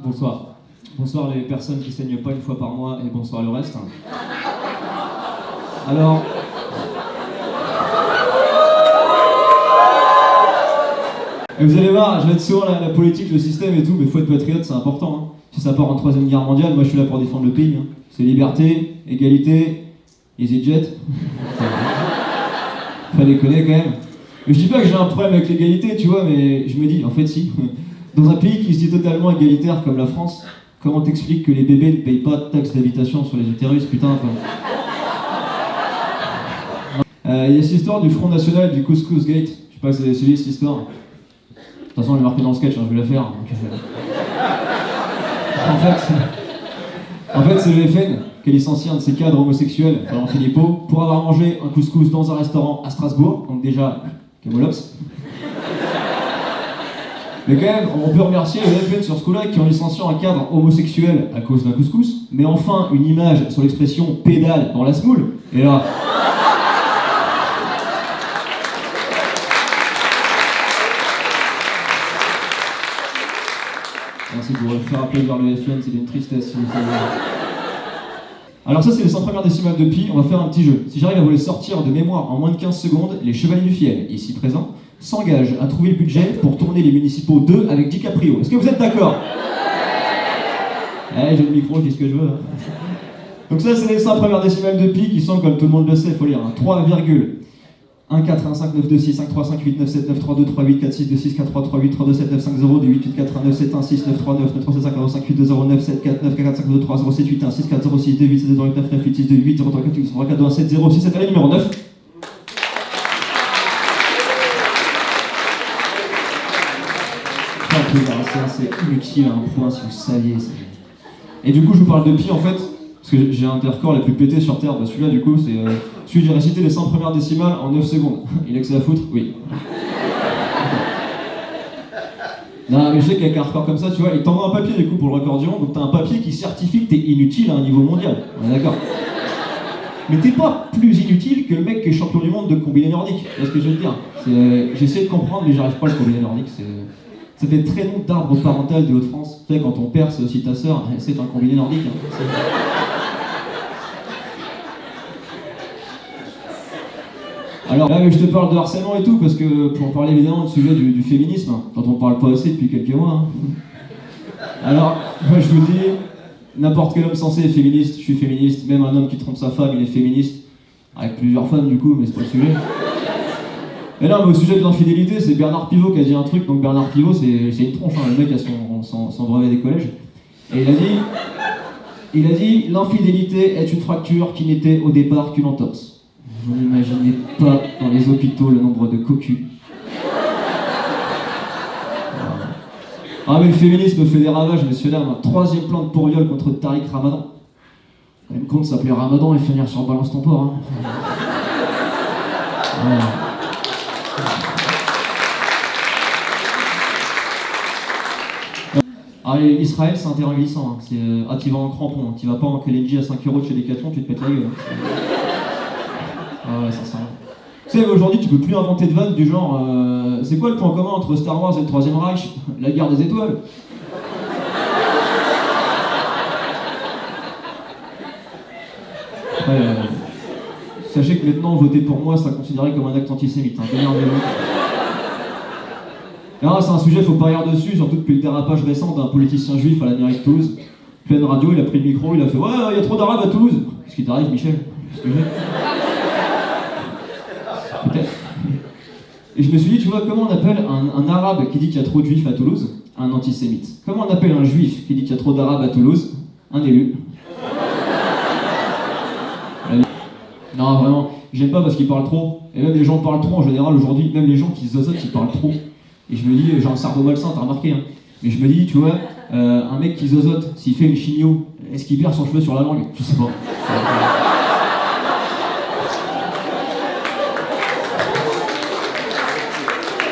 Bonsoir. Bonsoir les personnes qui saignent pas une fois par mois et bonsoir le reste. Alors... Et vous allez voir, je vais être sur la politique, le système et tout, mais faut être patriote, c'est important. Hein. Si ça part en 3ème guerre mondiale, moi je suis là pour défendre le pays. Hein. C'est liberté, égalité, EasyJet. Fallait connaître quand même. Mais je dis pas que j'ai un problème avec l'égalité, tu vois, mais je me dis, en fait si. Dans un pays qui se dit totalement égalitaire comme la France, comment t'expliques que les bébés ne payent pas de taxe d'habitation sur les utérus, putain, enfin... Il y a cette histoire du Front National du Couscous Gate. Je sais pas si vous avez suivi cette histoire. De toute façon, elle est marquée dans le sketch, hein, je vais la faire. En fait, c'est le FN qui a licencié un de ses cadres homosexuels, Florent Philippot, pour avoir mangé un couscous dans un restaurant à Strasbourg. Donc déjà, Camolops. Mais quand même, on peut remercier le FN sur ce coup-là qui, en licenciant un cadre homosexuel à cause d'un couscous, met enfin une image sur l'expression pédale dans la smoule. Et là... Merci pour faire applaudir le FN, c'est d'une tristesse. Alors ça, c'est les 100 premières décimales de pi. On va faire un petit jeu. Si j'arrive à vous les sortir de mémoire en moins de 15 secondes, les Chevaliers du Fiel, ici présents, s'engagent à trouver le budget pour tourner les Municipaux 2 avec DiCaprio. Est-ce que vous êtes d'accord? Eh, j'ai le micro, je dis ce que je veux. Donc ça, c'est les 100 premières décimales de pi qui sont, comme tout le monde le sait, il faut lire, hein, 3,1 4 1 5 9 2 6 5 3 5 8 9 7 9 3 2 3 8 4 6 2 6 4 3 3 8 3 2 7 9 5 0 2 8 8 4 1 9 7 1 6 9 3 9 9 3 7 5 0 5 8 2 0 9 7 4 9 4 5 2 3 0 7 8 1 6 4 0 6 2 8 7 0 8 9 9 8 6 2 8 0 3 4 8 0 4 2 1 7 0 6 7. Allez, numéro 9. C'est inutile à un point si vous saviez. Et du coup, je vous parle de pi en fait, parce que j'ai un des records les plus pétés sur Terre. Bah, celui-là, du coup, c'est celui j'ai récité les 100 premières décimales en 9 secondes. Il a que ça à foutre? Oui. Non, mais je sais qu'avec un record comme ça, tu vois, il t'envoie un papier du coup pour le recordion, donc t'as un papier qui certifie que t'es inutile à un niveau mondial. On est d'accord? Mais t'es pas plus inutile que le mec qui est champion du monde de combiné nordique. C'est ce que je veux te dire. J'essaie de comprendre, mais j'arrive pas à le combiné nordique. Ça fait très long d'arbre parental de Hauts-de-France. Tu sais, quand ton père, c'est aussi ta sœur, c'est un combiné nordique. Hein. Alors là, mais je te parle de harcèlement et tout, parce que pour parler évidemment du sujet du féminisme, dont on parle pas assez depuis quelques mois. Hein. Alors, moi je vous dis, n'importe quel homme sensé est féministe, je suis féministe, même un homme qui trompe sa femme, il est féministe. Avec plusieurs femmes du coup, mais c'est pas le sujet. Et là, au sujet de l'infidélité, c'est Bernard Pivot qui a dit un truc. Donc Bernard Pivot, c'est une tronche, hein, le mec a son brevet des collèges. Et il a dit l'infidélité est une fracture qui n'était au départ qu'une entorse. Vous n'imaginez pas dans les hôpitaux le nombre de cocus. Ah mais le féminisme fait des ravages, messieurs dames. 3e plainte pour viol contre Tariq Ramadan. Même compte s'appeler Ramadan et finir sur Balance ton port. Hein. Ouais. Ah, Israël, c'est un terrain glissant. Hein. Tu vas en crampon, hein. Tu vas pas en Kalenji à 5 € de chez Decathlon, tu te pètes la gueule. Hein. Ah ouais, ça sert à rien. Tu sais, aujourd'hui, tu peux plus inventer de vannes du genre c'est quoi le point commun entre Star Wars et le 3e Reich? La guerre des étoiles. Sachez que maintenant, voter pour moi sera considéré comme un acte antisémite. Hein. Non, c'est un sujet, faut pas rire dessus, surtout depuis le dérapage récent d'un politicien juif à la mairie de Toulouse. Pleine radio, il a pris le micro, il a fait ouais, il y a trop d'arabes à Toulouse. Qu'est-ce qui t'arrive, Michel? Qu'est-ce que j'ai? Peut-être. Et je me suis dit, tu vois, comment on appelle un arabe qui dit qu'il y a trop de juifs à Toulouse? Un antisémite. Comment on appelle un juif qui dit qu'il y a trop d'arabes à Toulouse? Un élu. Non, vraiment, j'aime pas parce qu'ils parlent trop. Et même les gens parlent trop en général aujourd'hui, même les gens qui zozotent, ils parlent trop. Et je me dis, j'ai un cerveau malsain, t'as remarqué, hein. Mais je me dis, tu vois, un mec qui zozote, s'il fait une chigno, est-ce qu'il perd son cheveu sur la langue? Je sais pas.